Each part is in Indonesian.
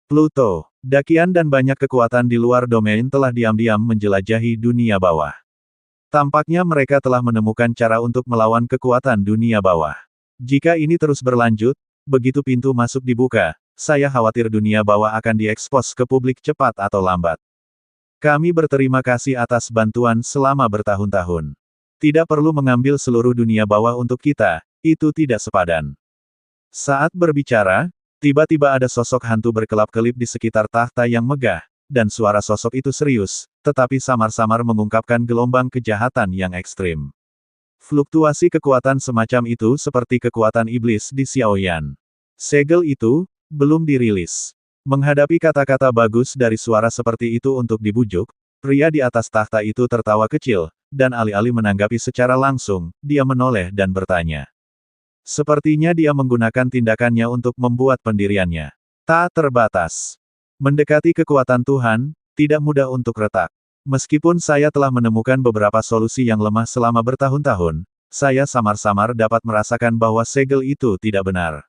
Pluto, Dakian dan banyak kekuatan di luar domain telah diam-diam menjelajahi dunia bawah. Tampaknya mereka telah menemukan cara untuk melawan kekuatan dunia bawah. Jika ini terus berlanjut, begitu pintu masuk dibuka, saya khawatir dunia bawah akan diekspos ke publik cepat atau lambat. Kami berterima kasih atas bantuan selama bertahun-tahun. Tidak perlu mengambil seluruh dunia bawah untuk kita, itu tidak sepadan. Saat berbicara, tiba-tiba ada sosok hantu berkelap-kelip di sekitar tahta yang megah, dan suara sosok itu serius, tetapi samar-samar mengungkapkan gelombang kejahatan yang ekstrim. Fluktuasi kekuatan semacam itu seperti kekuatan iblis di Xiaoyan. Segel itu belum dirilis. Menghadapi kata-kata bagus dari suara seperti itu untuk dibujuk, pria di atas tahta itu tertawa kecil, dan alih-alih menanggapi secara langsung, dia menoleh dan bertanya. Sepertinya dia menggunakan tindakannya untuk membuat pendiriannya tak terbatas. Mendekati kekuatan Tuhan, tidak mudah untuk retak. Meskipun saya telah menemukan beberapa solusi yang lemah selama bertahun-tahun, saya samar-samar dapat merasakan bahwa segel itu tidak benar.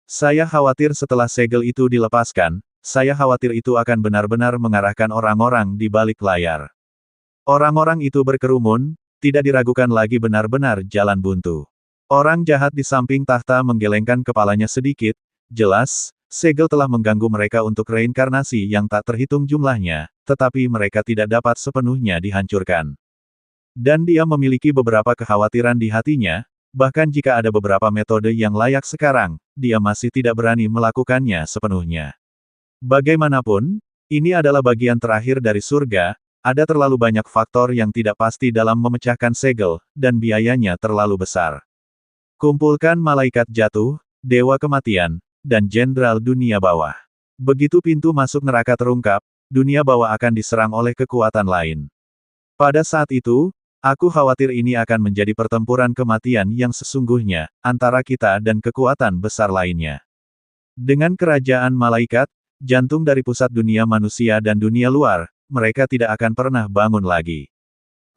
Saya khawatir setelah segel itu dilepaskan, saya khawatir itu akan benar-benar mengarahkan orang-orang di balik layar. Orang-orang itu berkerumun, tidak diragukan lagi benar-benar jalan buntu. Orang jahat di samping tahta menggelengkan kepalanya sedikit, jelas, segel telah mengganggu mereka untuk reinkarnasi yang tak terhitung jumlahnya, tetapi mereka tidak dapat sepenuhnya dihancurkan. Dan dia memiliki beberapa kekhawatiran di hatinya, bahkan jika ada beberapa metode yang layak sekarang, dia masih tidak berani melakukannya sepenuhnya. Bagaimanapun, ini adalah bagian terakhir dari surga, ada terlalu banyak faktor yang tidak pasti dalam memecahkan segel, dan biayanya terlalu besar. Kumpulkan malaikat jatuh, dewa kematian, dan jenderal dunia bawah. Begitu pintu masuk neraka terungkap, dunia bawah akan diserang oleh kekuatan lain. Pada saat itu, aku khawatir ini akan menjadi pertempuran kematian yang sesungguhnya, antara kita dan kekuatan besar lainnya. Dengan kerajaan malaikat, jantung dari pusat dunia manusia dan dunia luar, mereka tidak akan pernah bangun lagi.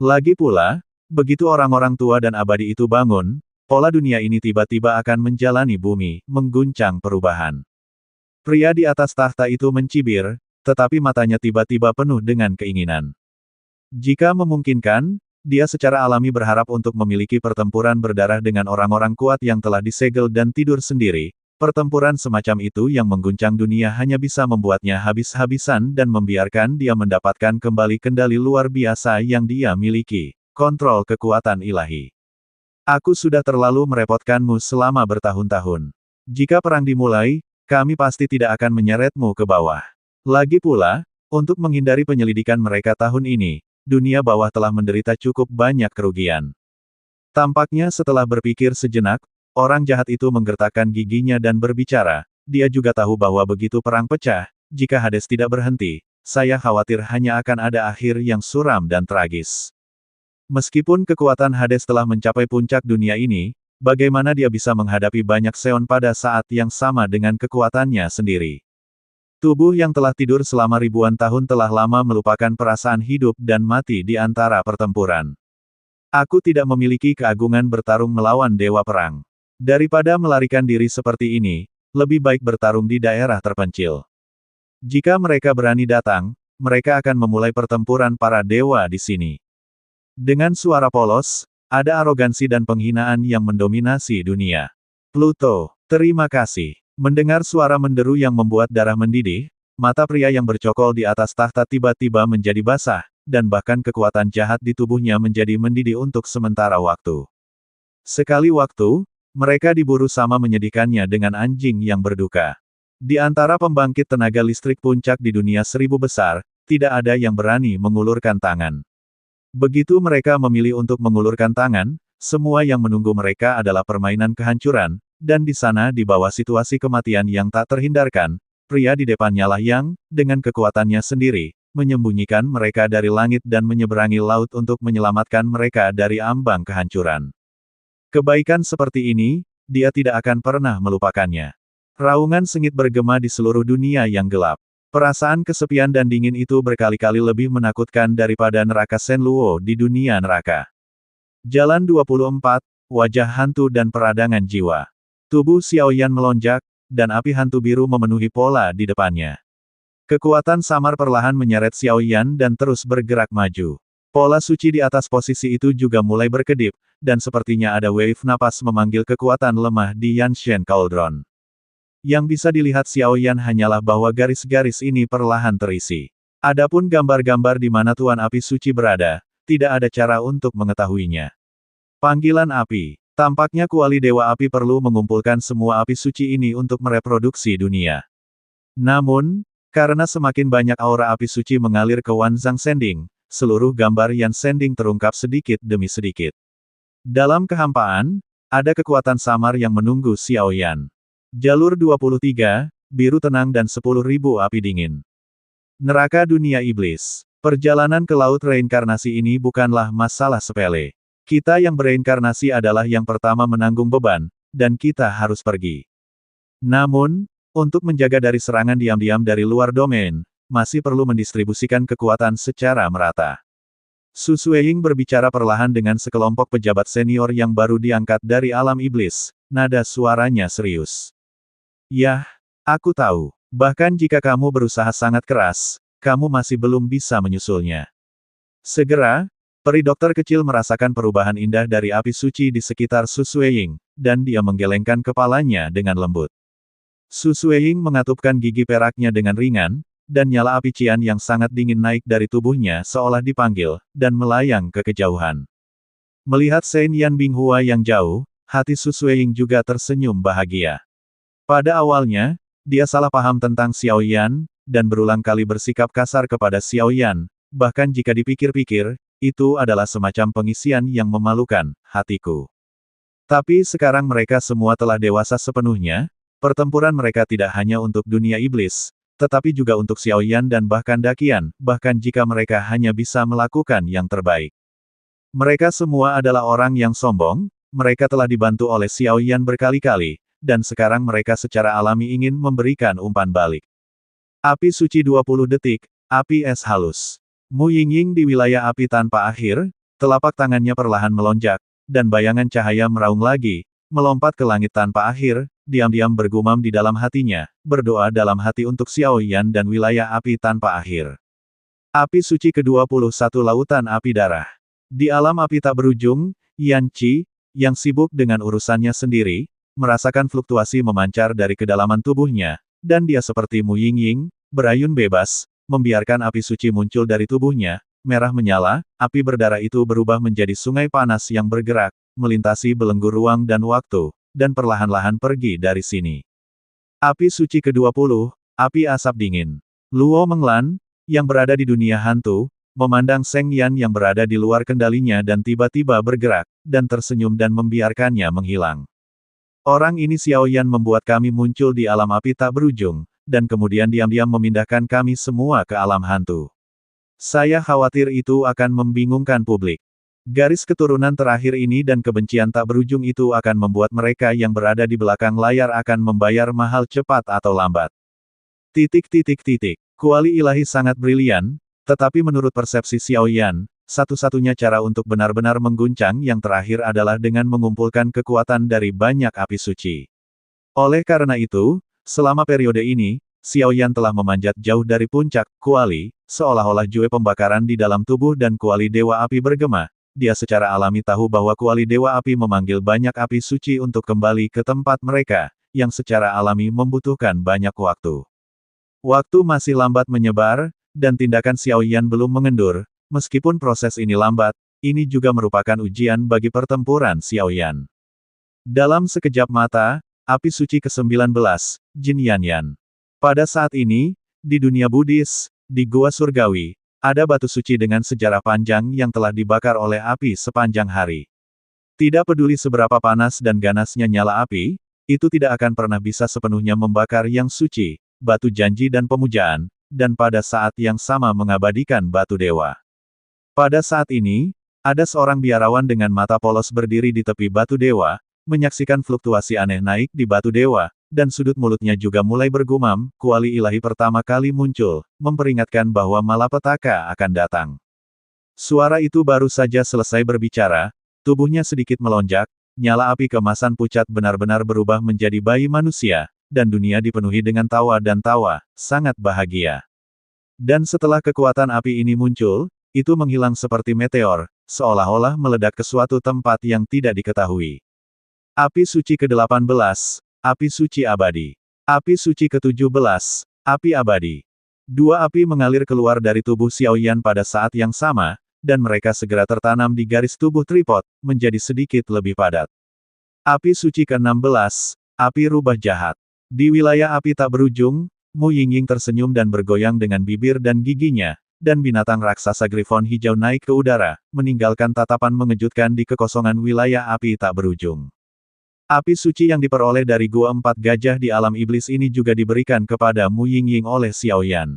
Lagi pula, begitu orang-orang tua dan abadi itu bangun, pola dunia ini tiba-tiba akan menjalani bumi, mengguncang perubahan. Pria di atas tahta itu mencibir, tetapi matanya tiba-tiba penuh dengan keinginan. Jika memungkinkan, dia secara alami berharap untuk memiliki pertempuran berdarah dengan orang-orang kuat yang telah disegel dan tidur sendiri. Pertempuran semacam itu yang mengguncang dunia hanya bisa membuatnya habis-habisan dan membiarkan dia mendapatkan kembali kendali luar biasa yang dia miliki, kontrol kekuatan ilahi. Aku sudah terlalu merepotkanmu selama bertahun-tahun. Jika perang dimulai, kami pasti tidak akan menyeretmu ke bawah. Lagi pula, untuk menghindari penyelidikan mereka tahun ini, dunia bawah telah menderita cukup banyak kerugian. Tampaknya setelah berpikir sejenak, orang jahat itu menggertakkan giginya dan berbicara, dia juga tahu bahwa begitu perang pecah, jika Hades tidak berhenti, saya khawatir hanya akan ada akhir yang suram dan tragis. Meskipun kekuatan Hades telah mencapai puncak dunia ini, bagaimana dia bisa menghadapi banyak Seon pada saat yang sama dengan kekuatannya sendiri? Tubuh yang telah tidur selama ribuan tahun telah lama melupakan perasaan hidup dan mati di antara pertempuran. Aku tidak memiliki keagungan bertarung melawan dewa perang. Daripada melarikan diri seperti ini, lebih baik bertarung di daerah terpencil. Jika mereka berani datang, mereka akan memulai pertempuran para dewa di sini. Dengan suara polos, ada arogansi dan penghinaan yang mendominasi dunia. Pluto, terima kasih. Mendengar suara menderu yang membuat darah mendidih, mata pria yang bercokol di atas tahta tiba-tiba menjadi basah, dan bahkan kekuatan jahat di tubuhnya menjadi mendidih untuk sementara waktu. Sekali waktu, mereka diburu sama menyedihkannya dengan anjing yang berduka. Di antara pembangkit tenaga listrik puncak di dunia seribu besar, tidak ada yang berani mengulurkan tangan. Begitu mereka memilih untuk mengulurkan tangan, semua yang menunggu mereka adalah permainan kehancuran, dan di sana di bawah situasi kematian yang tak terhindarkan, pria di depannya lah yang, dengan kekuatannya sendiri, menyembunyikan mereka dari langit dan menyeberangi laut untuk menyelamatkan mereka dari ambang kehancuran. Kebaikan seperti ini, dia tidak akan pernah melupakannya. Raungan sengit bergema di seluruh dunia yang gelap. Perasaan kesepian dan dingin itu berkali-kali lebih menakutkan daripada neraka Shenluo di dunia neraka. Jalan 24, wajah hantu dan peradangan jiwa. Tubuh Xiaoyan melonjak, dan api hantu biru memenuhi pola di depannya. Kekuatan samar perlahan menyeret Xiao Yan dan terus bergerak maju. Pola suci di atas posisi itu juga mulai berkedip, dan sepertinya ada wave napas memanggil kekuatan lemah di Yanshen Cauldron. Yang bisa dilihat Xiao Yan hanyalah bahwa garis-garis ini perlahan terisi. Adapun gambar-gambar di mana Tuan Api Suci berada, tidak ada cara untuk mengetahuinya. Panggilan api. Tampaknya kuali Dewa Api perlu mengumpulkan semua api suci ini untuk mereproduksi dunia. Namun, karena semakin banyak aura api suci mengalir ke Wanzhang Sending, seluruh gambar Yan Sending terungkap sedikit demi sedikit. Dalam kehampaan, ada kekuatan samar yang menunggu Xiao Yan. Jalur 23, biru tenang dan 10.000 api dingin. Neraka dunia iblis. Perjalanan ke laut reinkarnasi ini bukanlah masalah sepele. Kita yang bereinkarnasi adalah yang pertama menanggung beban, dan kita harus pergi. Namun, untuk menjaga dari serangan diam-diam dari luar domain, masih perlu mendistribusikan kekuatan secara merata. Su Sueying berbicara perlahan dengan sekelompok pejabat senior yang baru diangkat dari alam iblis, nada suaranya serius. Yah, aku tahu. Bahkan jika kamu berusaha sangat keras, kamu masih belum bisa menyusulnya. Segera, peri dokter kecil merasakan perubahan indah dari api suci di sekitar Su Sueying, dan dia menggelengkan kepalanya dengan lembut. Su Sueying mengatupkan gigi peraknya dengan ringan, dan nyala api cian yang sangat dingin naik dari tubuhnya seolah dipanggil, dan melayang ke kejauhan. Melihat Shen Yan Binghua yang jauh, hati Su Sueying juga tersenyum bahagia. Pada awalnya, dia salah paham tentang Xiao Yan, dan berulang kali bersikap kasar kepada Xiao Yan, bahkan jika dipikir-pikir, itu adalah semacam pengisian yang memalukan, hatiku. Tapi sekarang mereka semua telah dewasa sepenuhnya, pertempuran mereka tidak hanya untuk dunia iblis, tetapi juga untuk Xiao Yan dan bahkan Dakian, bahkan jika mereka hanya bisa melakukan yang terbaik. Mereka semua adalah orang yang sombong, mereka telah dibantu oleh Xiao Yan berkali-kali, dan sekarang mereka secara alami ingin memberikan umpan balik. Api suci 20 detik, api es halus. Mu Yingying di wilayah api tanpa akhir, telapak tangannya perlahan melonjak, dan bayangan cahaya meraung lagi, melompat ke langit tanpa akhir, diam-diam bergumam di dalam hatinya, berdoa dalam hati untuk Xiao Yan dan wilayah api tanpa akhir. Api suci ke-21 Lautan Api Darah. Di alam api tak berujung, Yan Qi, yang sibuk dengan urusannya sendiri, merasakan fluktuasi memancar dari kedalaman tubuhnya, dan dia seperti Mu Yingying, berayun bebas, membiarkan api suci muncul dari tubuhnya, merah menyala, api berdarah itu berubah menjadi sungai panas yang bergerak, melintasi belenggu ruang dan waktu, dan perlahan-lahan pergi dari sini. Api suci ke-20, api asap dingin. Luo Menglan, yang berada di dunia hantu, memandang Seng Yan yang berada di luar kendalinya dan tiba-tiba bergerak, dan tersenyum dan membiarkannya menghilang. Orang ini Xiao Yan membuat kami muncul di alam api tak berujung, dan kemudian diam-diam memindahkan kami semua ke alam hantu. Saya khawatir itu akan membingungkan publik. Garis keturunan terakhir ini dan kebencian tak berujung itu akan membuat mereka yang berada di belakang layar akan membayar mahal cepat atau lambat. Kuali ilahi sangat brilian, tetapi menurut persepsi Xiao Yan, satu-satunya cara untuk benar-benar mengguncang yang terakhir adalah dengan mengumpulkan kekuatan dari banyak api suci. Oleh karena itu, selama periode ini, Xiao Yan telah memanjat jauh dari puncak kuali, seolah-olah jue pembakaran di dalam tubuh dan kuali Dewa Api bergema. Dia secara alami tahu bahwa kuali Dewa Api memanggil banyak api suci untuk kembali ke tempat mereka, yang secara alami membutuhkan banyak waktu. Waktu masih lambat menyebar, dan tindakan Xiao Yan belum mengendur. Meskipun proses ini lambat, ini juga merupakan ujian bagi pertempuran Xiao Yan. Dalam sekejap mata, api suci ke-19, Jin Yanyan. Pada saat ini, di dunia Buddhis, di Gua Surgawi, ada batu suci dengan sejarah panjang yang telah dibakar oleh api sepanjang hari. Tidak peduli seberapa panas dan ganasnya nyala api, itu tidak akan pernah bisa sepenuhnya membakar yang suci, batu janji dan pemujaan, dan pada saat yang sama mengabadikan batu dewa. Pada saat ini, ada seorang biarawan dengan mata polos berdiri di tepi batu dewa, menyaksikan fluktuasi aneh naik di batu dewa, dan sudut mulutnya juga mulai bergumam, kuali ilahi pertama kali muncul, memperingatkan bahwa malapetaka akan datang. Suara itu baru saja selesai berbicara, tubuhnya sedikit melonjak, nyala api kemasan pucat benar-benar berubah menjadi bayi manusia, dan dunia dipenuhi dengan tawa dan tawa, sangat bahagia. Dan setelah kekuatan api ini muncul, itu menghilang seperti meteor, seolah-olah meledak ke suatu tempat yang tidak diketahui. Api suci ke-18, api suci abadi. Api suci ke-17, api abadi. Dua api mengalir keluar dari tubuh Xiaoyan pada saat yang sama, dan mereka segera tertanam di garis tubuh tripod, menjadi sedikit lebih padat. Api suci ke-16, api rubah jahat. Di wilayah api tak berujung, Mu Yingying tersenyum dan bergoyang dengan bibir dan giginya, dan binatang raksasa Griffon hijau naik ke udara, meninggalkan tatapan mengejutkan di kekosongan wilayah api tak berujung. Api suci yang diperoleh dari Gua Empat Gajah di alam iblis ini juga diberikan kepada Mu Yingying oleh Xiaoyan.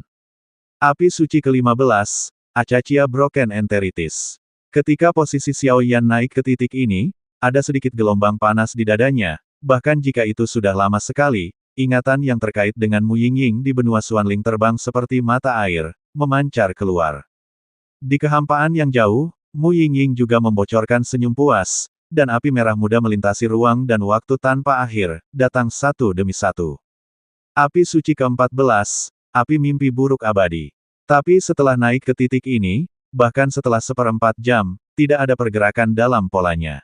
Api suci ke-15, Acachia Broken Enteritis. Ketika posisi Xiaoyan naik ke titik ini, ada sedikit gelombang panas di dadanya, bahkan jika itu sudah lama sekali, ingatan yang terkait dengan Mu Yingying di benua Xuanling terbang seperti mata air, memancar keluar. Di kehampaan yang jauh, Mu Yingying juga membocorkan senyum puas, dan api merah muda melintasi ruang dan waktu tanpa akhir, datang satu demi satu. Api suci ke-14, api mimpi buruk abadi. Tapi setelah naik ke titik ini, bahkan setelah 1/4 jam, tidak ada pergerakan dalam polanya.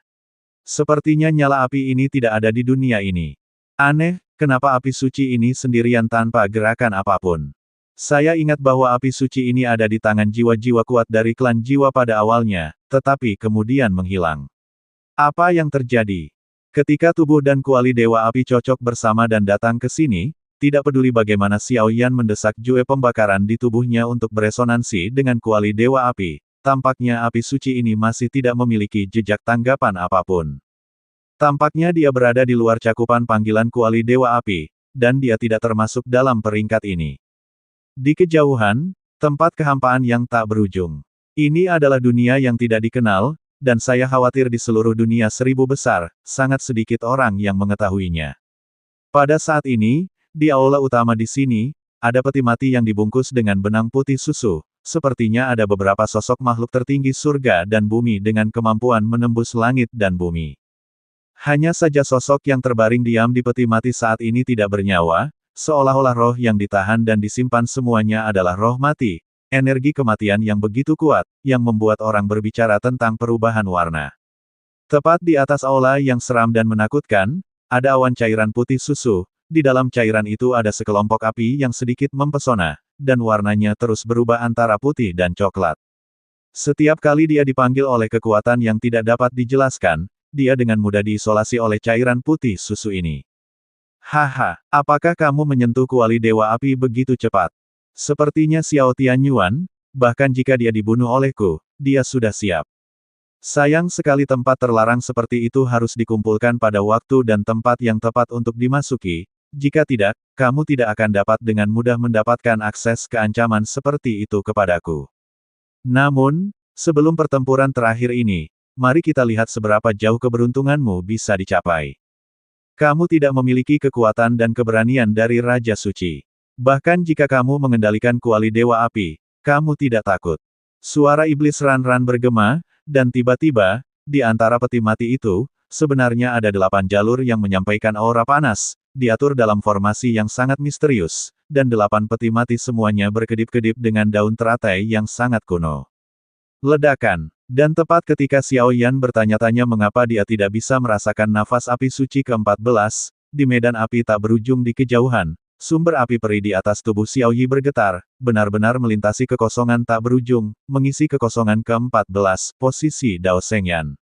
Sepertinya nyala api ini tidak ada di dunia ini. Aneh, kenapa api suci ini sendirian tanpa gerakan apapun? Saya ingat bahwa api suci ini ada di tangan jiwa-jiwa kuat dari klan jiwa pada awalnya, tetapi kemudian menghilang. Apa yang terjadi? Ketika tubuh dan kuali Dewa Api cocok bersama dan datang ke sini, tidak peduli bagaimana Xiaoyan mendesak jue pembakaran di tubuhnya untuk beresonansi dengan kuali Dewa Api, tampaknya api suci ini masih tidak memiliki jejak tanggapan apapun. Tampaknya dia berada di luar cakupan panggilan kuali Dewa Api, dan dia tidak termasuk dalam peringkat ini. Di kejauhan, tempat kehampaan yang tak berujung. Ini adalah dunia yang tidak dikenal, dan saya khawatir di seluruh dunia 1000 besar, sangat sedikit orang yang mengetahuinya. Pada saat ini, di aula utama di sini, ada peti mati yang dibungkus dengan benang putih susu. Sepertinya ada beberapa sosok makhluk tertinggi surga dan bumi dengan kemampuan menembus langit dan bumi. Hanya saja sosok yang terbaring diam di peti mati saat ini tidak bernyawa, seolah-olah roh yang ditahan dan disimpan semuanya adalah roh mati, energi kematian yang begitu kuat, yang membuat orang berbicara tentang perubahan warna. Tepat di atas aula yang seram dan menakutkan, ada awan cairan putih susu. Di dalam cairan itu ada sekelompok api yang sedikit mempesona, dan warnanya terus berubah antara putih dan coklat. Setiap kali dia dipanggil oleh kekuatan yang tidak dapat dijelaskan, dia dengan mudah diisolasi oleh cairan putih susu ini. Haha, apakah kamu menyentuh kuali Dewa Api begitu cepat? Sepertinya Xiao Tianyuan, bahkan jika dia dibunuh olehku, dia sudah siap. Sayang sekali tempat terlarang seperti itu harus dikumpulkan pada waktu dan tempat yang tepat untuk dimasuki. Jika tidak, kamu tidak akan dapat dengan mudah mendapatkan akses ke ancaman seperti itu kepadaku. Namun, sebelum pertempuran terakhir ini, mari kita lihat seberapa jauh keberuntunganmu bisa dicapai. Kamu tidak memiliki kekuatan dan keberanian dari Raja Suci. Bahkan jika kamu mengendalikan kuali Dewa Api, kamu tidak takut. Suara iblis ran-ran bergema, dan tiba-tiba, di antara peti mati itu, sebenarnya ada 8 jalur yang menyampaikan aura panas, diatur dalam formasi yang sangat misterius, dan 8 peti mati semuanya berkedip-kedip dengan daun teratai yang sangat kuno. Ledakan. Dan tepat ketika Xiaoyan bertanya-tanya mengapa dia tidak bisa merasakan nafas api suci ke-14, di medan api tak berujung di kejauhan, sumber api peri di atas tubuh Xiaoyi bergetar, benar-benar melintasi kekosongan tak berujung, mengisi kekosongan ke-14, posisi Dao Shengyan.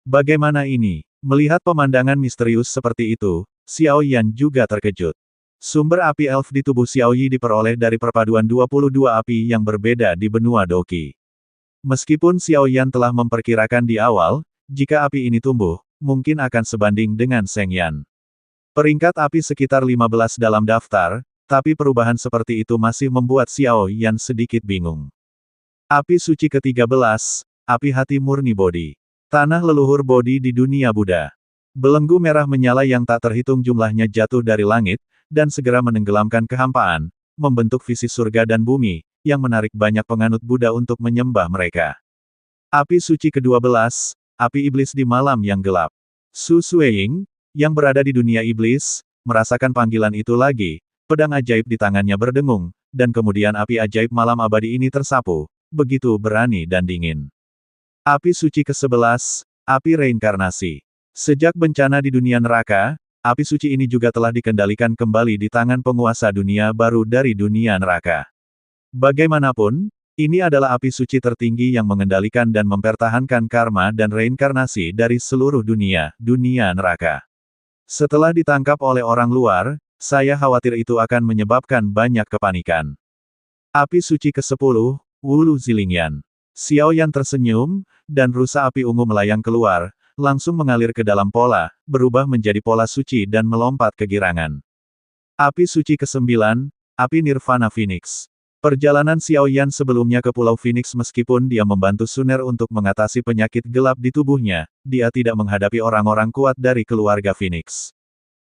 Bagaimana ini? Melihat pemandangan misterius seperti itu, Xiaoyan juga terkejut. Sumber api elf di tubuh Xiaoyi diperoleh dari perpaduan 22 api yang berbeda di benua Doqi. Meskipun Xiaoyan telah memperkirakan di awal, jika api ini tumbuh, mungkin akan sebanding dengan Shengyan. Peringkat api sekitar 15 dalam daftar, tapi perubahan seperti itu masih membuat Xiaoyan sedikit bingung. Api suci ke-13, api hati murni Bodhi. Tanah leluhur Bodhi di dunia Buddha. Belenggu merah menyala yang tak terhitung jumlahnya jatuh dari langit, dan segera menenggelamkan kehampaan, membentuk visi surga dan bumi, yang menarik banyak penganut Buddha untuk menyembah mereka. Api suci ke-12, api iblis di malam yang gelap. Su Sueying, yang berada di dunia iblis, merasakan panggilan itu lagi, pedang ajaib di tangannya berdengung, dan kemudian api ajaib malam abadi ini tersapu, begitu berani dan dingin. Api suci ke-11, api reinkarnasi. Sejak bencana di dunia neraka, api suci ini juga telah dikendalikan kembali di tangan penguasa dunia baru dari dunia neraka. Bagaimanapun, ini adalah api suci tertinggi yang mengendalikan dan mempertahankan karma dan reinkarnasi dari seluruh dunia neraka. Setelah ditangkap oleh orang luar, saya khawatir itu akan menyebabkan banyak kepanikan. Api suci ke-10, Wulu Zilingyan. Xiao Yan tersenyum, dan rusa api ungu melayang keluar, langsung mengalir ke dalam pola, berubah menjadi pola suci dan melompat ke girangan. Api suci ke-9, api Nirvana Phoenix. Perjalanan Xiao Yan sebelumnya ke Pulau Phoenix meskipun dia membantu Suner untuk mengatasi penyakit gelap di tubuhnya, dia tidak menghadapi orang-orang kuat dari keluarga Phoenix.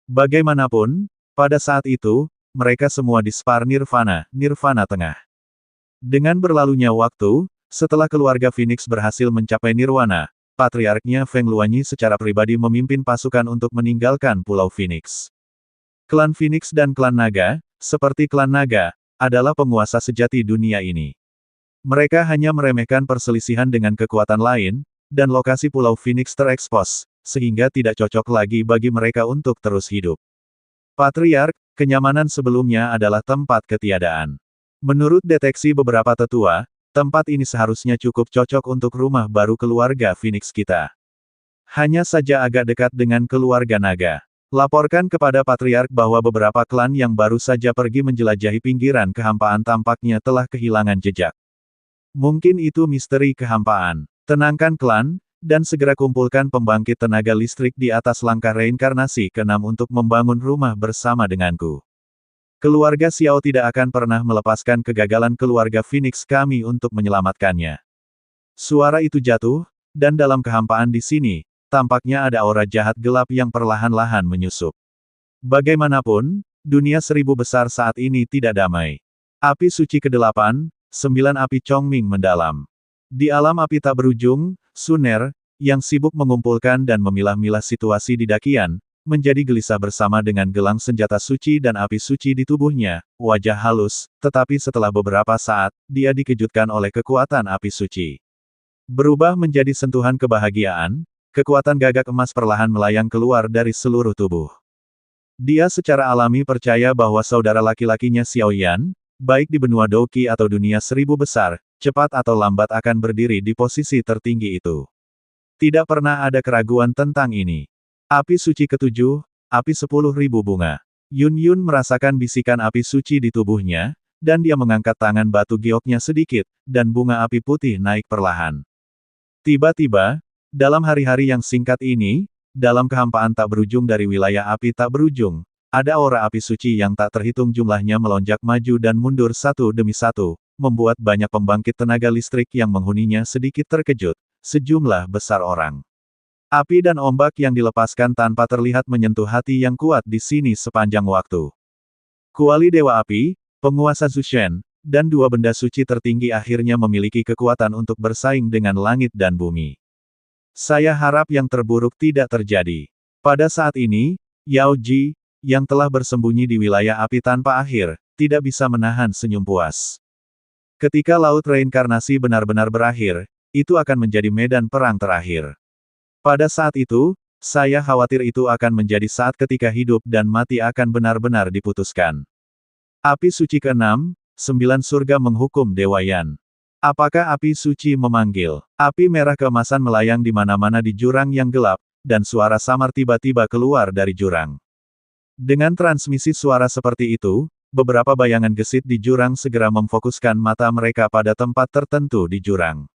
Bagaimanapun, pada saat itu, mereka semua di Spar Nirvana Tengah. Dengan berlalunya waktu, setelah keluarga Phoenix berhasil mencapai Nirwana, patriarknya Feng Luanyi secara pribadi memimpin pasukan untuk meninggalkan Pulau Phoenix. Klan Phoenix dan klan Naga, seperti klan Naga, adalah penguasa sejati dunia ini. Mereka hanya meremehkan perselisihan dengan kekuatan lain, dan lokasi Pulau Phoenix terekspos, sehingga tidak cocok lagi bagi mereka untuk terus hidup. Patriark, kenyamanan sebelumnya adalah tempat ketiadaan. Menurut deteksi beberapa tetua, tempat ini seharusnya cukup cocok untuk rumah baru keluarga Phoenix kita. Hanya saja agak dekat dengan keluarga Naga. Laporkan kepada Patriark bahwa beberapa klan yang baru saja pergi menjelajahi pinggiran kehampaan tampaknya telah kehilangan jejak. Mungkin itu misteri kehampaan. Tenangkan klan, dan segera kumpulkan pembangkit tenaga listrik di atas langkah reinkarnasi ke-6 untuk membangun rumah bersama denganku. Keluarga Xiao tidak akan pernah melepaskan kegagalan keluarga Phoenix kami untuk menyelamatkannya. Suara itu jatuh, dan dalam kehampaan di sini, tampaknya ada aura jahat gelap yang perlahan-lahan menyusup. Bagaimanapun, dunia 1000 besar saat ini tidak damai. Api suci ke-8, 9 api Chongming mendalam. Di alam api tak berujung, Suner, yang sibuk mengumpulkan dan memilah-milah situasi di Dakian, menjadi gelisah bersama dengan gelang senjata suci dan api suci di tubuhnya, wajah halus, tetapi setelah beberapa saat, dia dikejutkan oleh kekuatan api suci. Berubah menjadi sentuhan kebahagiaan, kekuatan gagak emas perlahan melayang keluar dari seluruh tubuh. Dia secara alami percaya bahwa saudara laki-lakinya Xiao Yan, baik di benua Douqi atau dunia 1000 besar, cepat atau lambat akan berdiri di posisi tertinggi itu. Tidak pernah ada keraguan tentang ini. Api suci ke-7, api 10.000 bunga. Yun Yun merasakan bisikan api suci di tubuhnya, dan dia mengangkat tangan batu gioknya sedikit, dan bunga api putih naik perlahan. Tiba-tiba, dalam hari-hari yang singkat ini, dalam kehampaan tak berujung dari wilayah api tak berujung, ada aura api suci yang tak terhitung jumlahnya melonjak maju dan mundur satu demi satu, membuat banyak pembangkit tenaga listrik yang menghuninya sedikit terkejut, sejumlah besar orang. Api dan ombak yang dilepaskan tanpa terlihat menyentuh hati yang kuat di sini sepanjang waktu. Kuali Dewa Api, penguasa Zushen, dan dua benda suci tertinggi akhirnya memiliki kekuatan untuk bersaing dengan langit dan bumi. Saya harap yang terburuk tidak terjadi. Pada saat ini, Yao Ji, yang telah bersembunyi di wilayah api tanpa akhir, tidak bisa menahan senyum puas. Ketika laut reinkarnasi benar-benar berakhir, itu akan menjadi medan perang terakhir. Pada saat itu, saya khawatir itu akan menjadi saat ketika hidup dan mati akan benar-benar diputuskan. Api suci ke-6, 9 surga menghukum Dewa Yan. Apakah api suci memanggil? Api merah keemasan melayang di mana-mana di jurang yang gelap, dan suara samar tiba-tiba keluar dari jurang. Dengan transmisi suara seperti itu, beberapa bayangan gesit di jurang segera memfokuskan mata mereka pada tempat tertentu di jurang.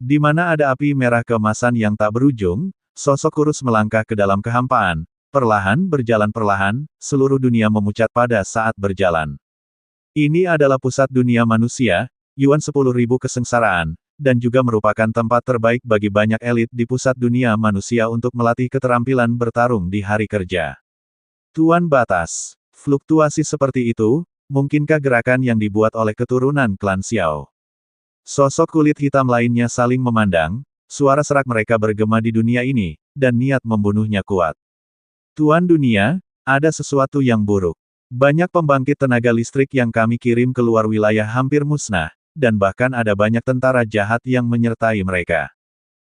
Di mana ada api merah keemasan yang tak berujung, sosok kurus melangkah ke dalam kehampaan, perlahan berjalan perlahan, seluruh dunia memucat pada saat berjalan. Ini adalah pusat dunia manusia, Yuan 10.000 kesengsaraan, dan juga merupakan tempat terbaik bagi banyak elit di pusat dunia manusia untuk melatih keterampilan bertarung di hari kerja. Tuan Batas. Fluktuasi seperti itu, mungkinkah gerakan yang dibuat oleh keturunan klan Xiao? Sosok kulit hitam lainnya saling memandang, suara serak mereka bergema di dunia ini, dan niat membunuhnya kuat. Tuan Dunia, ada sesuatu yang buruk. Banyak pembangkit tenaga listrik yang kami kirim keluar wilayah hampir musnah, dan bahkan ada banyak tentara jahat yang menyertai mereka.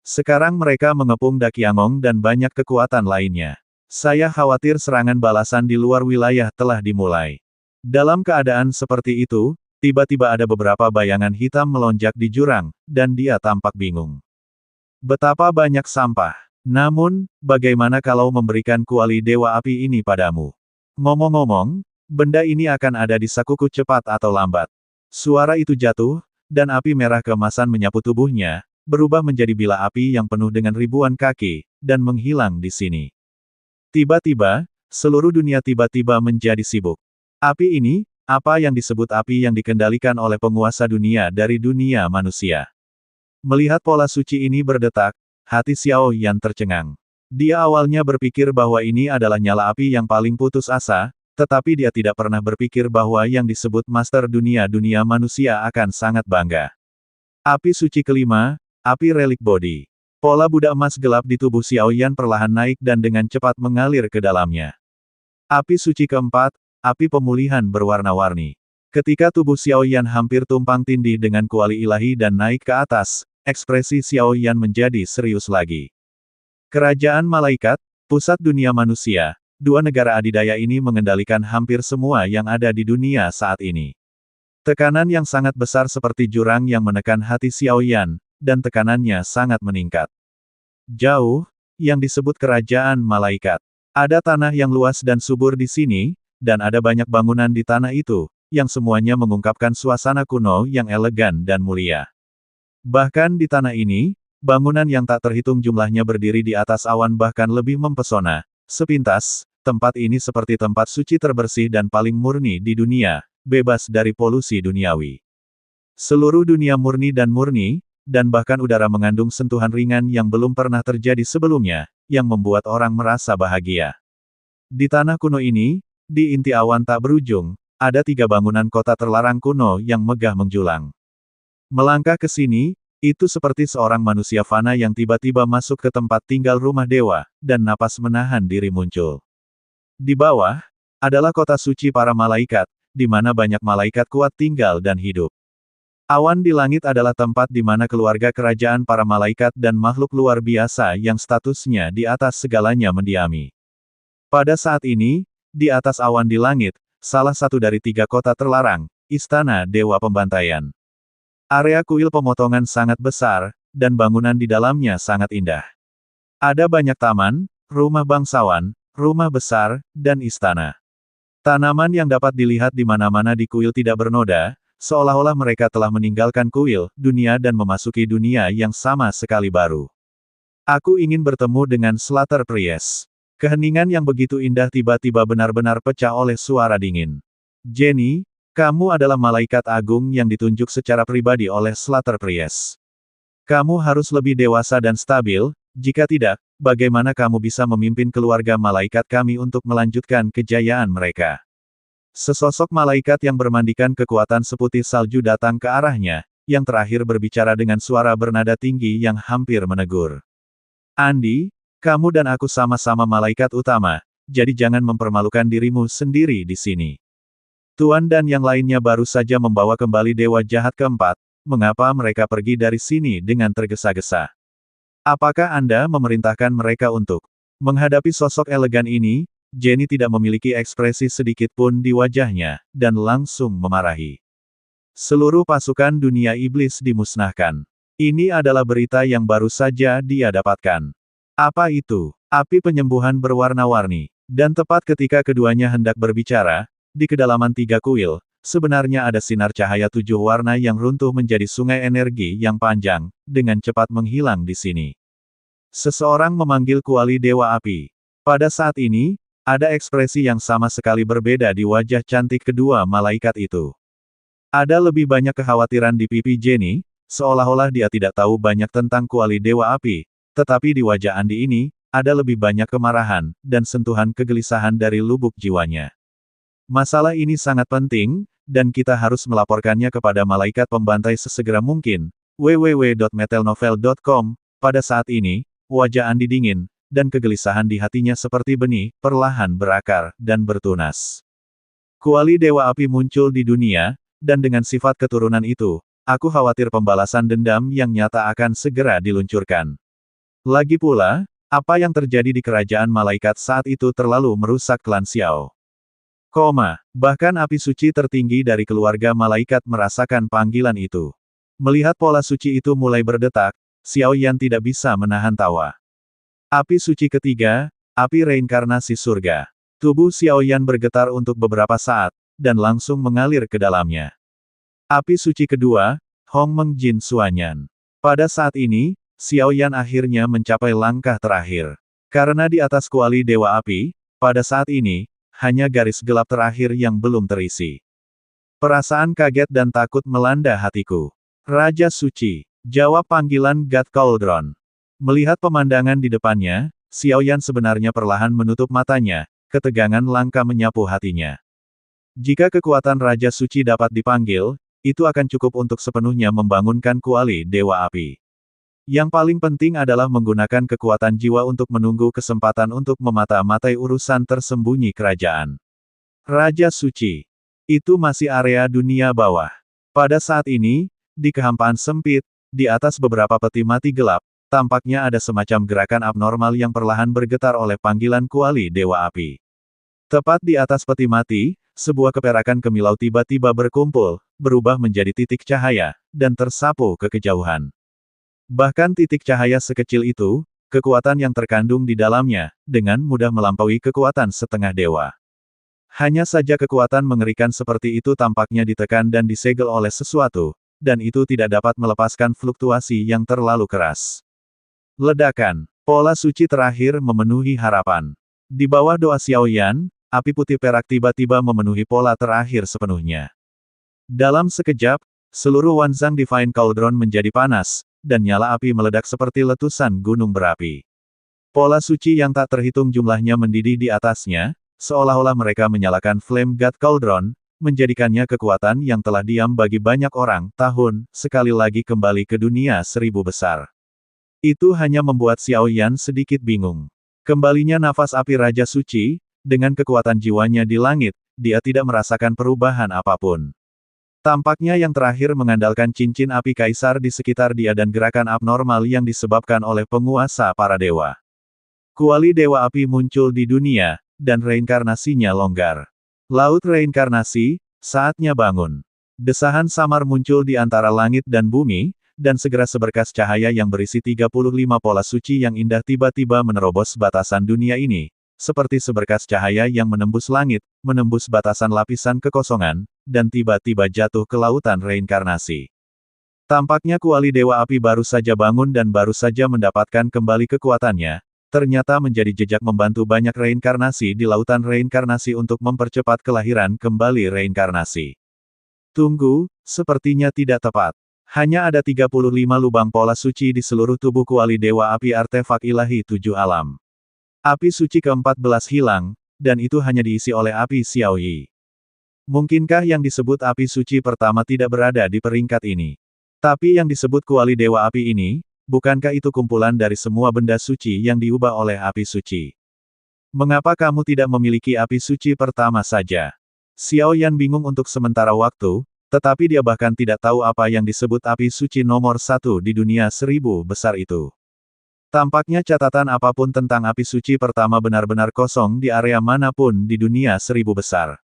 Sekarang mereka mengepung Dakiangong dan banyak kekuatan lainnya. Saya khawatir serangan balasan di luar wilayah telah dimulai. Dalam keadaan seperti itu, tiba-tiba ada beberapa bayangan hitam melonjak di jurang, dan dia tampak bingung. Betapa banyak sampah. Namun, bagaimana kalau memberikan kuali Dewa Api ini padamu? Ngomong-ngomong, benda ini akan ada di sakuku cepat atau lambat. Suara itu jatuh, dan api merah keemasan menyapu tubuhnya, berubah menjadi bila api yang penuh dengan ribuan kaki, dan menghilang di sini. Tiba-tiba, seluruh dunia tiba-tiba menjadi sibuk. Api ini, apa yang disebut api yang dikendalikan oleh penguasa dunia dari dunia manusia. Melihat pola suci ini berdetak, hati Xiao Yan tercengang. Dia awalnya berpikir bahwa ini adalah nyala api yang paling putus asa, tetapi dia tidak pernah berpikir bahwa yang disebut Master Dunia-Dunia manusia akan sangat bangga. Api suci kelima, api relik body. Pola Buddha emas gelap di tubuh Xiao Yan perlahan naik dan dengan cepat mengalir ke dalamnya. Api suci keempat, api pemulihan berwarna-warni. Ketika tubuh Xiao Yan hampir tumpang tindih dengan kuali ilahi dan naik ke atas, ekspresi Xiao Yan menjadi serius lagi. Kerajaan Malaikat, pusat dunia manusia, dua negara adidaya ini mengendalikan hampir semua yang ada di dunia saat ini. Tekanan yang sangat besar seperti jurang yang menekan hati Xiao Yan, dan tekanannya sangat meningkat. Jauh, yang disebut kerajaan malaikat. Ada tanah yang luas dan subur di sini, dan ada banyak bangunan di tanah itu, yang semuanya mengungkapkan suasana kuno yang elegan dan mulia. Bahkan di tanah ini, bangunan yang tak terhitung jumlahnya berdiri di atas awan bahkan lebih mempesona. Sepintas, tempat ini seperti tempat suci terbersih dan paling murni di dunia, bebas dari polusi duniawi. Seluruh dunia murni, dan bahkan udara mengandung sentuhan ringan yang belum pernah terjadi sebelumnya, yang membuat orang merasa bahagia. Di tanah kuno ini, di inti awan tak berujung, ada 3 bangunan kota terlarang kuno yang megah menjulang. Melangkah ke sini, itu seperti seorang manusia fana yang tiba-tiba masuk ke tempat tinggal rumah dewa, dan napas menahan diri muncul. Di bawah, adalah kota suci para malaikat, di mana banyak malaikat kuat tinggal dan hidup. Awan di langit adalah tempat di mana keluarga kerajaan para malaikat dan makhluk luar biasa yang statusnya di atas segalanya mendiami. Pada saat ini, di atas awan di langit, salah satu dari 3 kota terlarang, Istana Dewa Pembantaian. Area kuil pemotongan sangat besar, dan bangunan di dalamnya sangat indah. Ada banyak taman, rumah bangsawan, rumah besar, dan istana. Tanaman yang dapat dilihat di mana-mana di kuil tidak bernoda, seolah-olah mereka telah meninggalkan kuil, dunia dan memasuki dunia yang sama sekali baru. Aku ingin bertemu dengan Slater Priest. Keheningan yang begitu indah tiba-tiba benar-benar pecah oleh suara dingin. Jenny, kamu adalah malaikat agung yang ditunjuk secara pribadi oleh Slater Priest. Kamu harus lebih dewasa dan stabil, jika tidak, bagaimana kamu bisa memimpin keluarga malaikat kami untuk melanjutkan kejayaan mereka? Sesosok malaikat yang bermandikan kekuatan seputih salju datang ke arahnya, yang terakhir berbicara dengan suara bernada tinggi yang hampir menegur. Andi, kamu dan aku sama-sama malaikat utama, jadi jangan mempermalukan dirimu sendiri di sini. Tuan dan yang lainnya baru saja membawa kembali dewa jahat keempat, mengapa mereka pergi dari sini dengan tergesa-gesa? Apakah Anda memerintahkan mereka untuk menghadapi sosok elegan ini? Jenny tidak memiliki ekspresi sedikit pun di wajahnya, dan langsung memarahi. Seluruh pasukan dunia iblis dimusnahkan. Ini adalah berita yang baru saja dia dapatkan. Apa itu? Api penyembuhan berwarna-warni. Dan tepat ketika keduanya hendak berbicara, di kedalaman 3 kuil, sebenarnya ada sinar cahaya 7 warna yang runtuh menjadi sungai energi yang panjang, dengan cepat menghilang di sini. Seseorang memanggil kuali Dewa Api. Pada saat ini, ada ekspresi yang sama sekali berbeda di wajah cantik kedua malaikat itu. Ada lebih banyak kekhawatiran di pipi Jenny, seolah-olah dia tidak tahu banyak tentang kuali Dewa Api, tetapi di wajah Andi ini, ada lebih banyak kemarahan, dan sentuhan kegelisahan dari lubuk jiwanya. Masalah ini sangat penting, dan kita harus melaporkannya kepada malaikat pembantai sesegera mungkin. www.metelnovel.com. Pada saat ini, wajah Andi dingin, dan kegelisahan di hatinya seperti benih, perlahan berakar, dan bertunas. Kuali Dewa Api muncul di dunia, dan dengan sifat keturunan itu, aku khawatir pembalasan dendam yang nyata akan segera diluncurkan. Lagi pula, apa yang terjadi di kerajaan malaikat saat itu terlalu merusak klan Xiao. Bahkan api suci tertinggi dari keluarga malaikat merasakan panggilan itu. Melihat pola suci itu mulai berdetak, Xiao Yan tidak bisa menahan tawa. Api suci ketiga, api reinkarnasi surga. Tubuh Xiao Yan bergetar untuk beberapa saat, dan langsung mengalir ke dalamnya. Api suci kedua, Hong Meng Jin Suanyan. Pada saat ini, Xiao Yan akhirnya mencapai langkah terakhir. Karena di atas kuali Dewa Api, pada saat ini, hanya garis gelap terakhir yang belum terisi. Perasaan kaget dan takut melanda hatiku. Raja Suci, jawab panggilan God Cauldron. Melihat pemandangan di depannya, Xiao Yan sebenarnya perlahan menutup matanya, ketegangan langka menyapu hatinya. Jika kekuatan Raja Suci dapat dipanggil, itu akan cukup untuk sepenuhnya membangunkan kuali Dewa Api. Yang paling penting adalah menggunakan kekuatan jiwa untuk menunggu kesempatan untuk memata-matai urusan tersembunyi kerajaan. Raja Suci. Itu masih area dunia bawah. Pada saat ini, di kehampaan sempit, di atas beberapa peti mati gelap, tampaknya ada semacam gerakan abnormal yang perlahan bergetar oleh panggilan kuali Dewa Api. Tepat di atas peti mati, sebuah keperakan kemilau tiba-tiba berkumpul, berubah menjadi titik cahaya, dan tersapu ke kejauhan. Bahkan titik cahaya sekecil itu, kekuatan yang terkandung di dalamnya, dengan mudah melampaui kekuatan setengah dewa. Hanya saja kekuatan mengerikan seperti itu tampaknya ditekan dan disegel oleh sesuatu, dan itu tidak dapat melepaskan fluktuasi yang terlalu keras. Ledakan, pola suci terakhir memenuhi harapan. Di bawah doa Xiao Yan, api putih perak tiba-tiba memenuhi pola terakhir sepenuhnya. Dalam sekejap, seluruh Wanzang Divine Cauldron menjadi panas, dan nyala api meledak seperti letusan gunung berapi. Pola suci yang tak terhitung jumlahnya mendidih di atasnya, seolah-olah mereka menyalakan Flame God Cauldron, menjadikannya kekuatan yang telah diam bagi banyak orang, tahun, sekali lagi kembali ke dunia seribu besar. Itu hanya membuat Xiao Yan sedikit bingung. Kembalinya nafas api Raja Suci, dengan kekuatan jiwanya di langit, dia tidak merasakan perubahan apapun. Tampaknya yang terakhir mengandalkan cincin api kaisar di sekitar dia dan gerakan abnormal yang disebabkan oleh penguasa para dewa. Kuali Dewa Api muncul di dunia, dan reinkarnasinya longgar. Laut reinkarnasi, saatnya bangun. Desahan samar muncul di antara langit dan bumi, dan segera seberkas cahaya yang berisi 35 pola suci yang indah tiba-tiba menerobos batasan dunia ini, seperti seberkas cahaya yang menembus langit, menembus batasan lapisan kekosongan, dan tiba-tiba jatuh ke lautan reinkarnasi. Tampaknya kuali Dewa Api baru saja bangun dan baru saja mendapatkan kembali kekuatannya, ternyata menjadi jejak membantu banyak reinkarnasi di lautan reinkarnasi untuk mempercepat kelahiran kembali reinkarnasi. Tunggu, sepertinya tidak tepat. Hanya ada 35 lubang pola suci di seluruh tubuh kuali Dewa Api artefak ilahi 7 alam. Api suci ke-14 hilang, dan itu hanya diisi oleh api Xiao Yi. Mungkinkah yang disebut api suci pertama tidak berada di peringkat ini? Tapi yang disebut kuali Dewa Api ini, bukankah itu kumpulan dari semua benda suci yang diubah oleh api suci? Mengapa kamu tidak memiliki api suci pertama saja? Xiao Yan bingung untuk sementara waktu, tetapi dia bahkan tidak tahu apa yang disebut api suci nomor 1 di dunia seribu besar itu. Tampaknya catatan apapun tentang api suci pertama benar-benar kosong di area manapun di dunia seribu besar.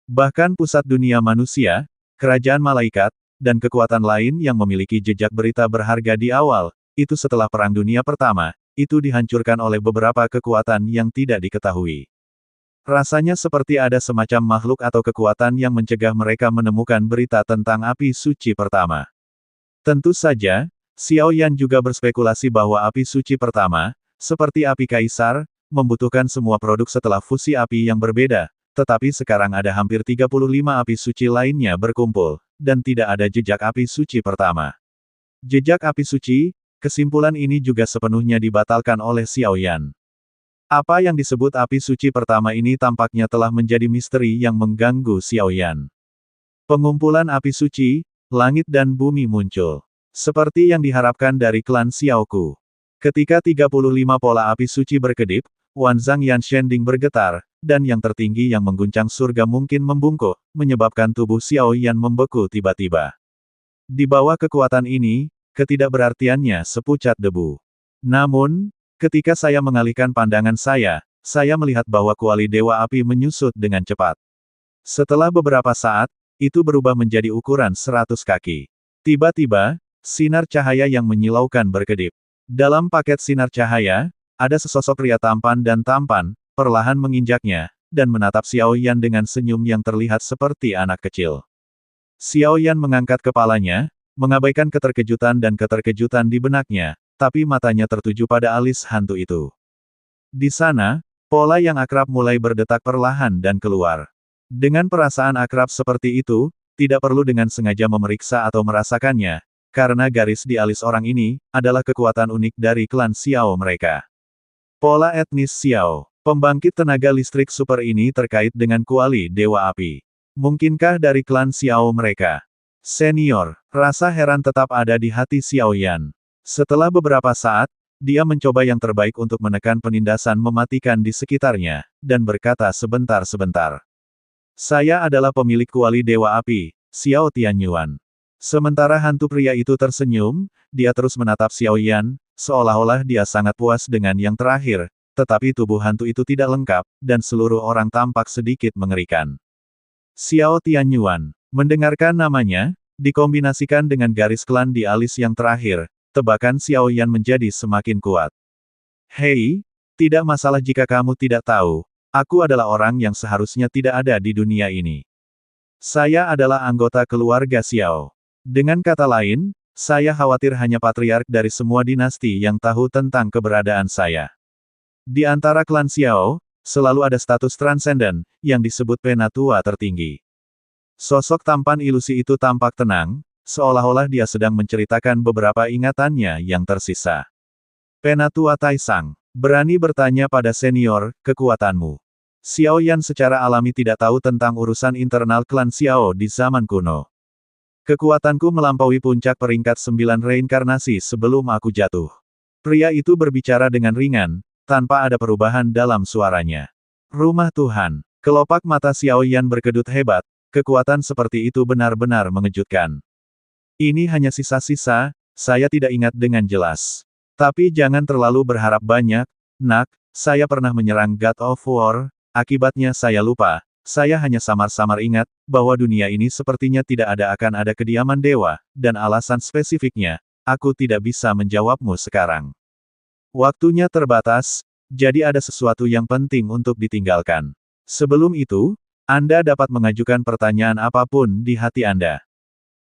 Bahkan pusat dunia manusia, kerajaan malaikat, dan kekuatan lain yang memiliki jejak berita berharga di awal, itu setelah Perang Dunia Pertama, itu dihancurkan oleh beberapa kekuatan yang tidak diketahui. Rasanya seperti ada semacam makhluk atau kekuatan yang mencegah mereka menemukan berita tentang api suci pertama. Tentu saja, Xiao Yan juga berspekulasi bahwa api suci pertama, seperti api kaisar, membutuhkan semua produk setelah fusi api yang berbeda, tetapi sekarang ada hampir 35 api suci lainnya berkumpul, dan tidak ada jejak api suci pertama. Jejak api suci, kesimpulan ini juga sepenuhnya dibatalkan oleh Xiao Yan. Apa yang disebut api suci pertama ini tampaknya telah menjadi misteri yang mengganggu Xiao Yan. Pengumpulan api suci, langit dan bumi muncul. Seperti yang diharapkan dari klan Xiaoku. Ketika 35 pola api suci berkedip, Wanzang Yanshending bergetar, dan yang tertinggi yang mengguncang surga mungkin membungkuk, menyebabkan tubuh Xiao Yan membeku tiba-tiba. Di bawah kekuatan ini, ketidakberartiannya sepucat debu. Namun, ketika saya mengalihkan pandangan saya melihat bahwa kuali Dewa Api menyusut dengan cepat. Setelah beberapa saat, itu berubah menjadi ukuran 100 kaki. Tiba-tiba, sinar cahaya yang menyilaukan berkedip. Dalam paket sinar cahaya, ada sesosok pria tampan, perlahan menginjaknya, dan menatap Xiao Yan dengan senyum yang terlihat seperti anak kecil. Xiao Yan mengangkat kepalanya, mengabaikan keterkejutan di benaknya, tapi matanya tertuju pada alis hantu itu. Di sana, pola yang akrab mulai berdetak perlahan dan keluar. Dengan perasaan akrab seperti itu, tidak perlu dengan sengaja memeriksa atau merasakannya, karena garis di alis orang ini adalah kekuatan unik dari klan Xiao mereka. Pola etnis Xiao, pembangkit tenaga listrik super ini terkait dengan kuali Dewa Api. Mungkinkah dari klan Xiao mereka? Senior, rasa heran tetap ada di hati Xiao Yan. Setelah beberapa saat, dia mencoba yang terbaik untuk menekan penindasan mematikan di sekitarnya, dan berkata sebentar-sebentar. Saya adalah pemilik kuali Dewa Api, Xiao Tianyuan. Sementara hantu pria itu tersenyum, dia terus menatap Xiao Yan, seolah-olah dia sangat puas dengan yang terakhir, tetapi tubuh hantu itu tidak lengkap, dan seluruh orang tampak sedikit mengerikan. Xiao Tianyuan. Mendengarkan namanya, dikombinasikan dengan garis klan di alis yang terakhir, tebakan Xiao Yan menjadi semakin kuat. Hei, tidak masalah jika kamu tidak tahu, aku adalah orang yang seharusnya tidak ada di dunia ini. Saya adalah anggota keluarga Xiao. Dengan kata lain, saya khawatir hanya patriark dari semua dinasti yang tahu tentang keberadaan saya. Di antara klan Xiao, selalu ada status transenden, yang disebut penatua tertinggi. Sosok tampan ilusi itu tampak tenang, seolah-olah dia sedang menceritakan beberapa ingatannya yang tersisa. Penatua Taisang, berani bertanya pada senior, kekuatanmu. Xiao Yan secara alami tidak tahu tentang urusan internal klan Xiao di zaman kuno. Kekuatanku melampaui puncak peringkat 9 reinkarnasi sebelum aku jatuh. Pria itu berbicara dengan ringan, tanpa ada perubahan dalam suaranya. Rumah Tuhan, kelopak mata Xiao Yan berkedut hebat, kekuatan seperti itu benar-benar mengejutkan. Ini hanya sisa-sisa, saya tidak ingat dengan jelas. Tapi jangan terlalu berharap banyak, nak, saya pernah menyerang God of War, akibatnya saya lupa, saya hanya samar-samar ingat, bahwa dunia ini sepertinya tidak akan ada kediaman dewa, dan alasan spesifiknya, aku tidak bisa menjawabmu sekarang. Waktunya terbatas, jadi ada sesuatu yang penting untuk ditinggalkan. Sebelum itu, Anda dapat mengajukan pertanyaan apapun di hati Anda.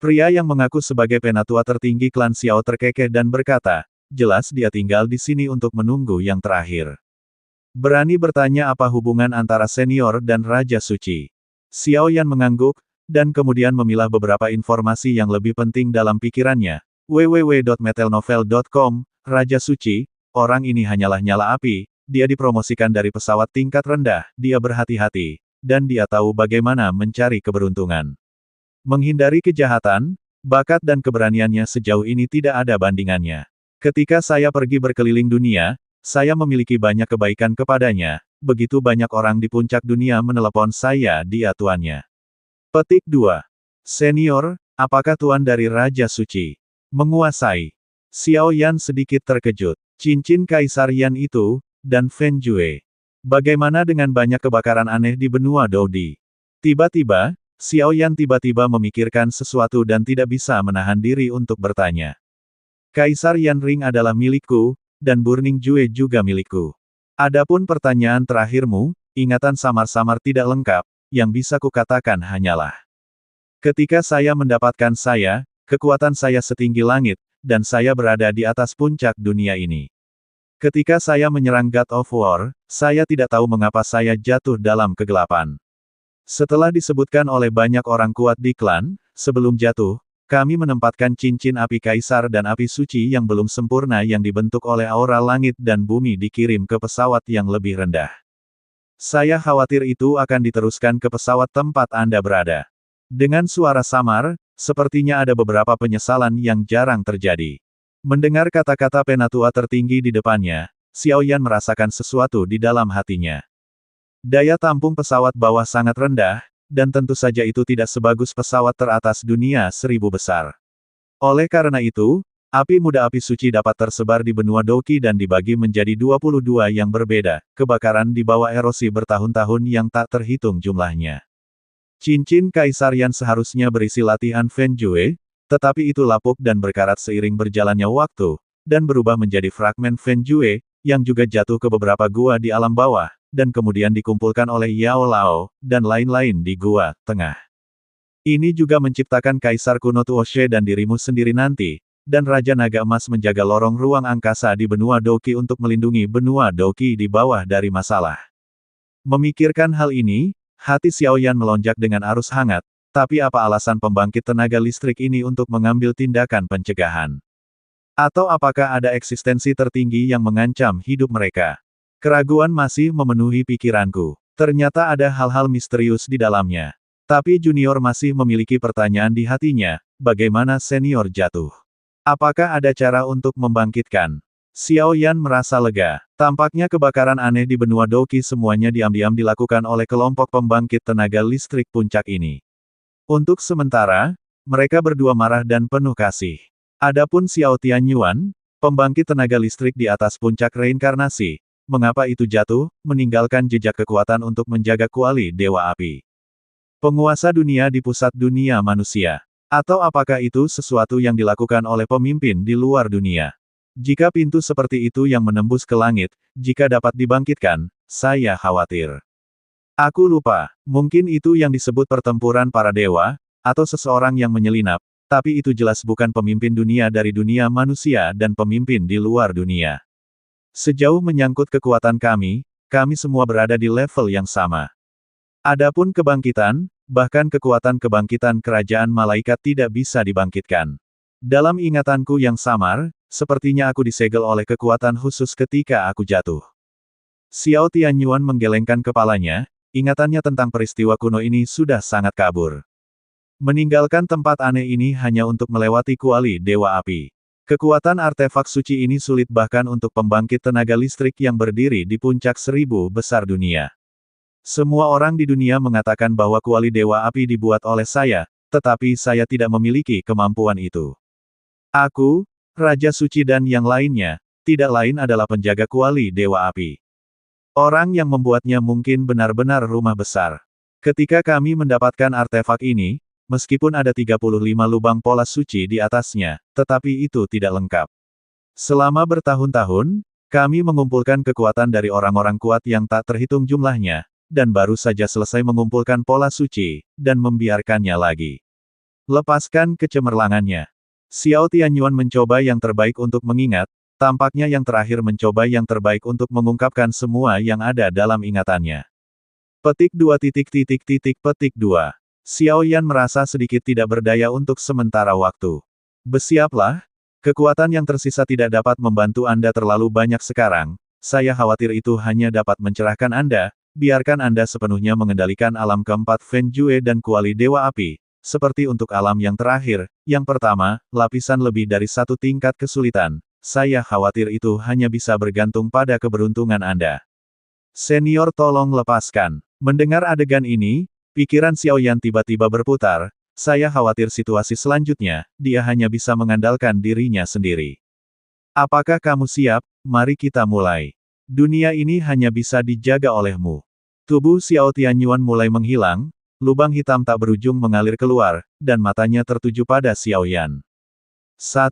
Pria yang mengaku sebagai penatua tertinggi klan Xiao terkekeh dan berkata, jelas dia tinggal di sini untuk menunggu yang terakhir. Berani bertanya apa hubungan antara senior dan Raja Suci. Xiao Yan mengangguk, dan kemudian memilah beberapa informasi yang lebih penting dalam pikirannya. www.metelnovel.com, Raja Suci, orang ini hanyalah nyala api, dia dipromosikan dari pesawat tingkat rendah, dia berhati-hati, dan dia tahu bagaimana mencari keberuntungan. Menghindari kejahatan, bakat dan keberaniannya sejauh ini tidak ada bandingannya. Ketika saya pergi berkeliling dunia, saya memiliki banyak kebaikan kepadanya, begitu banyak orang di puncak dunia menelepon saya dia tuannya. Petik 2. Senior, apakah tuan dari Raja Suci? Menguasai. Xiao Yan sedikit terkejut. Cincin Kaisar Yan itu, dan Fen Jue. Bagaimana dengan banyak kebakaran aneh di benua Doudi? Tiba-tiba, Xiao Yan tiba-tiba memikirkan sesuatu dan tidak bisa menahan diri untuk bertanya. Kaisar Yan Ring adalah milikku, dan Burning Jue juga milikku. Adapun pertanyaan terakhirmu, ingatan samar-samar tidak lengkap, yang bisa kukatakan hanyalah. Ketika saya mendapatkan kekuatan saya setinggi langit, dan saya berada di atas puncak dunia ini. Ketika saya menyerang God of War, saya tidak tahu mengapa saya jatuh dalam kegelapan. Setelah disebutkan oleh banyak orang kuat di klan, sebelum jatuh, kami menempatkan cincin api kaisar dan api suci yang belum sempurna yang dibentuk oleh aura langit dan bumi dikirim ke pesawat yang lebih rendah. Saya khawatir itu akan diteruskan ke pesawat tempat Anda berada. Dengan suara samar, sepertinya ada beberapa penyesalan yang jarang terjadi. Mendengar kata-kata penatua tertinggi di depannya, Xiao Yan merasakan sesuatu di dalam hatinya. Daya tampung pesawat bawah sangat rendah, dan tentu saja itu tidak sebagus pesawat teratas dunia 1000 besar. Oleh karena itu, api muda api suci dapat tersebar di benua Doki dan dibagi menjadi 22 yang berbeda, kebakaran di bawah erosi bertahun-tahun yang tak terhitung jumlahnya. Cincin Kaisarian seharusnya berisi latihan Feng Jue, tetapi itu lapuk dan berkarat seiring berjalannya waktu, dan berubah menjadi fragmen Feng Jue, yang juga jatuh ke beberapa gua di alam bawah, dan kemudian dikumpulkan oleh Yao Lao, dan lain-lain di gua tengah. Ini juga menciptakan Kaisar kuno Tuoshe dan dirimu sendiri nanti, dan Raja Naga Emas menjaga lorong ruang angkasa di benua Doki untuk melindungi benua Doki di bawah dari masalah. Memikirkan hal ini, hati Xiao Yan melonjak dengan arus hangat, tapi apa alasan pembangkit tenaga listrik ini untuk mengambil tindakan pencegahan? Atau apakah ada eksistensi tertinggi yang mengancam hidup mereka? Keraguan masih memenuhi pikiranku. Ternyata ada hal-hal misterius di dalamnya. Tapi junior masih memiliki pertanyaan di hatinya, bagaimana senior jatuh? Apakah ada cara untuk membangkitkan? Xiao Yan merasa lega. Tampaknya kebakaran aneh di benua Doki semuanya diam-diam dilakukan oleh kelompok pembangkit tenaga listrik puncak ini. Untuk sementara, mereka berdua marah dan penuh kasih. Adapun Xiao Tianyuan, pembangkit tenaga listrik di atas puncak reinkarnasi, mengapa itu jatuh, meninggalkan jejak kekuatan untuk menjaga kuali Dewa Api? Penguasa dunia di pusat dunia manusia. Atau apakah itu sesuatu yang dilakukan oleh pemimpin di luar dunia? Jika pintu seperti itu yang menembus ke langit, jika dapat dibangkitkan, saya khawatir. Aku lupa, mungkin itu yang disebut pertempuran para dewa, atau seseorang yang menyelinap. Tapi itu jelas bukan pemimpin dunia dari dunia manusia dan pemimpin di luar dunia. Sejauh menyangkut kekuatan kami semua berada di level yang sama. Adapun kebangkitan, bahkan kekuatan kebangkitan kerajaan malaikat tidak bisa dibangkitkan. Dalam ingatanku yang samar, sepertinya aku disegel oleh kekuatan khusus ketika aku jatuh. Xiao Tianyuan menggelengkan kepalanya, ingatannya tentang peristiwa kuno ini sudah sangat kabur. Meninggalkan tempat aneh ini hanya untuk melewati kuali Dewa Api. Kekuatan artefak suci ini sulit bahkan untuk pembangkit tenaga listrik yang berdiri di puncak 1000 besar dunia. Semua orang di dunia mengatakan bahwa kuali Dewa Api dibuat oleh saya, tetapi saya tidak memiliki kemampuan itu. Aku, Raja Suci dan yang lainnya, tidak lain adalah penjaga kuali Dewa Api. Orang yang membuatnya mungkin benar-benar rumah besar. Ketika kami mendapatkan artefak ini, meskipun ada 35 lubang pola suci di atasnya, tetapi itu tidak lengkap. Selama bertahun-tahun, kami mengumpulkan kekuatan dari orang-orang kuat yang tak terhitung jumlahnya, dan baru saja selesai mengumpulkan pola suci, dan membiarkannya lagi. Lepaskan kecemerlangannya. Xiao Tianyuan mencoba yang terbaik untuk mengingat, tampaknya yang terakhir mencoba yang terbaik untuk mengungkapkan semua yang ada dalam ingatannya. Petik 2. Xiao Yan merasa sedikit tidak berdaya untuk sementara waktu. Bersiaplah, kekuatan yang tersisa tidak dapat membantu Anda terlalu banyak sekarang, saya khawatir itu hanya dapat mencerahkan Anda, biarkan Anda sepenuhnya mengendalikan alam keempat Feng Jue dan kuali Dewa Api, seperti untuk alam yang terakhir, yang pertama, lapisan lebih dari 1 tingkat kesulitan, saya khawatir itu hanya bisa bergantung pada keberuntungan Anda. Senior tolong lepaskan. Mendengar adegan ini, pikiran Xiao Yan tiba-tiba berputar, saya khawatir situasi selanjutnya, dia hanya bisa mengandalkan dirinya sendiri. Apakah kamu siap? Mari kita mulai. Dunia ini hanya bisa dijaga olehmu. Tubuh Xiao Tianyuan mulai menghilang, lubang hitam tak berujung mengalir keluar, dan matanya tertuju pada Xiao Yan. 1,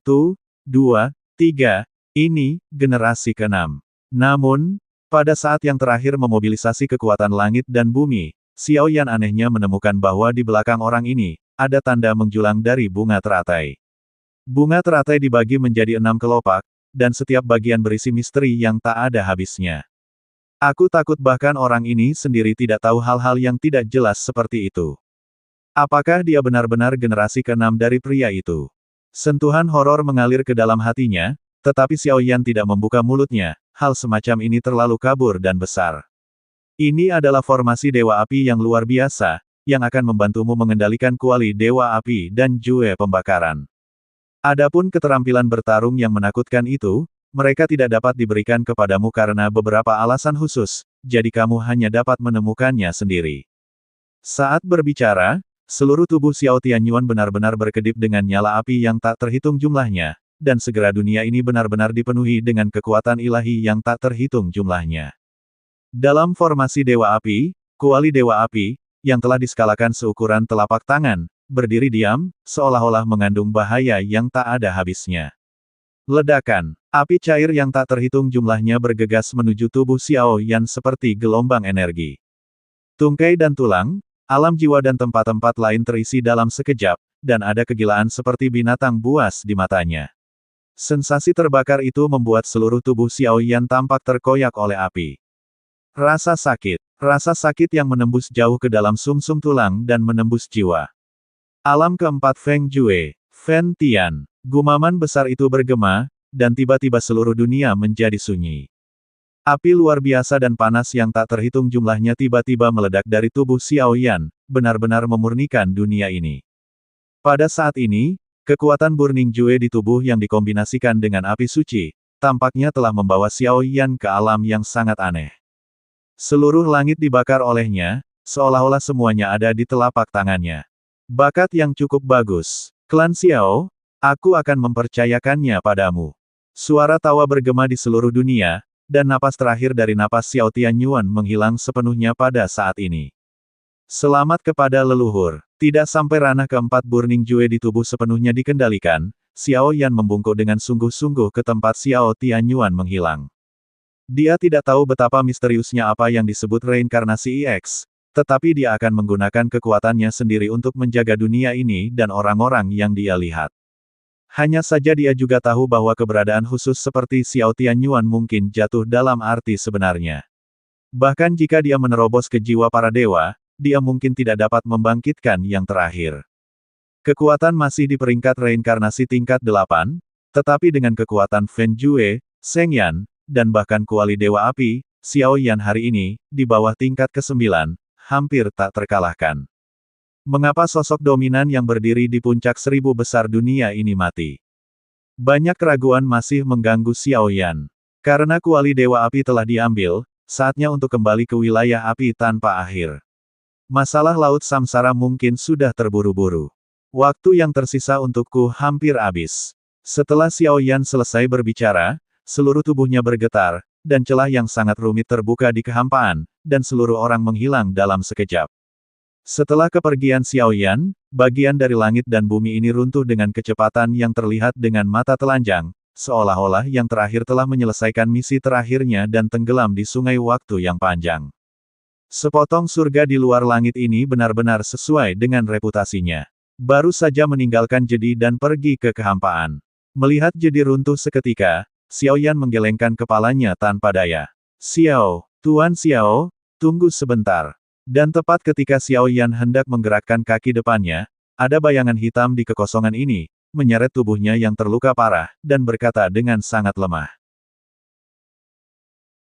2, 3, ini, generasi ke-6. Namun, pada saat yang terakhir memobilisasi kekuatan langit dan bumi, Xiao Yan anehnya menemukan bahwa di belakang orang ini, ada tanda menjulang dari bunga teratai. Bunga teratai dibagi menjadi 6 kelopak, dan setiap bagian berisi misteri yang tak ada habisnya. Aku takut bahkan orang ini sendiri tidak tahu hal-hal yang tidak jelas seperti itu. Apakah dia benar-benar generasi ke-6 dari pria itu? Sentuhan horor mengalir ke dalam hatinya, tetapi Xiao Yan tidak membuka mulutnya, hal semacam ini terlalu kabur dan besar. Ini adalah formasi Dewa Api yang luar biasa, yang akan membantumu mengendalikan kuali Dewa Api dan Jue pembakaran. Adapun keterampilan bertarung yang menakutkan itu, mereka tidak dapat diberikan kepadamu karena beberapa alasan khusus, jadi kamu hanya dapat menemukannya sendiri. Saat berbicara, seluruh tubuh Xiao Tianyuan benar-benar berkedip dengan nyala api yang tak terhitung jumlahnya, dan segera dunia ini benar-benar dipenuhi dengan kekuatan ilahi yang tak terhitung jumlahnya. Dalam formasi Dewa Api, kuali Dewa Api, yang telah diskalakan seukuran telapak tangan, berdiri diam, seolah-olah mengandung bahaya yang tak ada habisnya. Ledakan, api cair yang tak terhitung jumlahnya bergegas menuju tubuh Xiao Yan seperti gelombang energi. Tungkai dan tulang, alam jiwa dan tempat-tempat lain terisi dalam sekejap, dan ada kegilaan seperti binatang buas di matanya. Sensasi terbakar itu membuat seluruh tubuh Xiao Yan tampak terkoyak oleh api. Rasa sakit yang menembus jauh ke dalam sumsum tulang dan menembus jiwa. Alam keempat Feng Jue, Fen Tian, gumaman besar itu bergema, dan tiba-tiba seluruh dunia menjadi sunyi. Api luar biasa dan panas yang tak terhitung jumlahnya tiba-tiba meledak dari tubuh Xiao Yan, benar-benar memurnikan dunia ini. Pada saat ini, kekuatan Burning Jue di tubuh yang dikombinasikan dengan api suci, tampaknya telah membawa Xiao Yan ke alam yang sangat aneh. Seluruh langit dibakar olehnya, seolah-olah semuanya ada di telapak tangannya. Bakat yang cukup bagus. Klan Xiao, aku akan mempercayakannya padamu. Suara tawa bergema di seluruh dunia, dan napas terakhir dari napas Xiao Tianyuan menghilang sepenuhnya pada saat ini. Selamat kepada leluhur. Tidak sampai ranah keempat Burning Jue di tubuh sepenuhnya dikendalikan, Xiao Yan membungkuk dengan sungguh-sungguh ke tempat Xiao Tianyuan menghilang. Dia tidak tahu betapa misteriusnya apa yang disebut reinkarnasi EX, tetapi dia akan menggunakan kekuatannya sendiri untuk menjaga dunia ini dan orang-orang yang dia lihat. Hanya saja dia juga tahu bahwa keberadaan khusus seperti Xiao Tianyuan mungkin jatuh dalam arti sebenarnya. Bahkan jika dia menerobos ke jiwa para dewa, dia mungkin tidak dapat membangkitkan yang terakhir. Kekuatan masih di peringkat reinkarnasi tingkat 8, tetapi dengan kekuatan Fen Jue, Sheng Yan, dan bahkan kuali Dewa Api, Xiao Yan hari ini, di bawah tingkat ke-9, hampir tak terkalahkan. Mengapa sosok dominan yang berdiri di puncak 1000 besar dunia ini mati? Banyak keraguan masih mengganggu Xiao Yan. Karena kuali Dewa Api telah diambil, saatnya untuk kembali ke wilayah api tanpa akhir. Masalah Laut Samsara mungkin sudah terburu-buru. Waktu yang tersisa untukku hampir habis. Setelah Xiao Yan selesai berbicara, seluruh tubuhnya bergetar, dan celah yang sangat rumit terbuka di kehampaan, dan seluruh orang menghilang dalam sekejap. Setelah kepergian Xiao Yan, bagian dari langit dan bumi ini runtuh dengan kecepatan yang terlihat dengan mata telanjang, seolah-olah yang terakhir telah menyelesaikan misi terakhirnya dan tenggelam di sungai waktu yang panjang. Sepotong surga di luar langit ini benar-benar sesuai dengan reputasinya. Baru saja meninggalkan jedi dan pergi ke kehampaan. Melihat jedi runtuh seketika, Xiao Yan menggelengkan kepalanya tanpa daya. Xiao, Tuan Xiao, tunggu sebentar. Dan tepat ketika Xiao Yan hendak menggerakkan kaki depannya, ada bayangan hitam di kekosongan ini, menyeret tubuhnya yang terluka parah, dan berkata dengan sangat lemah.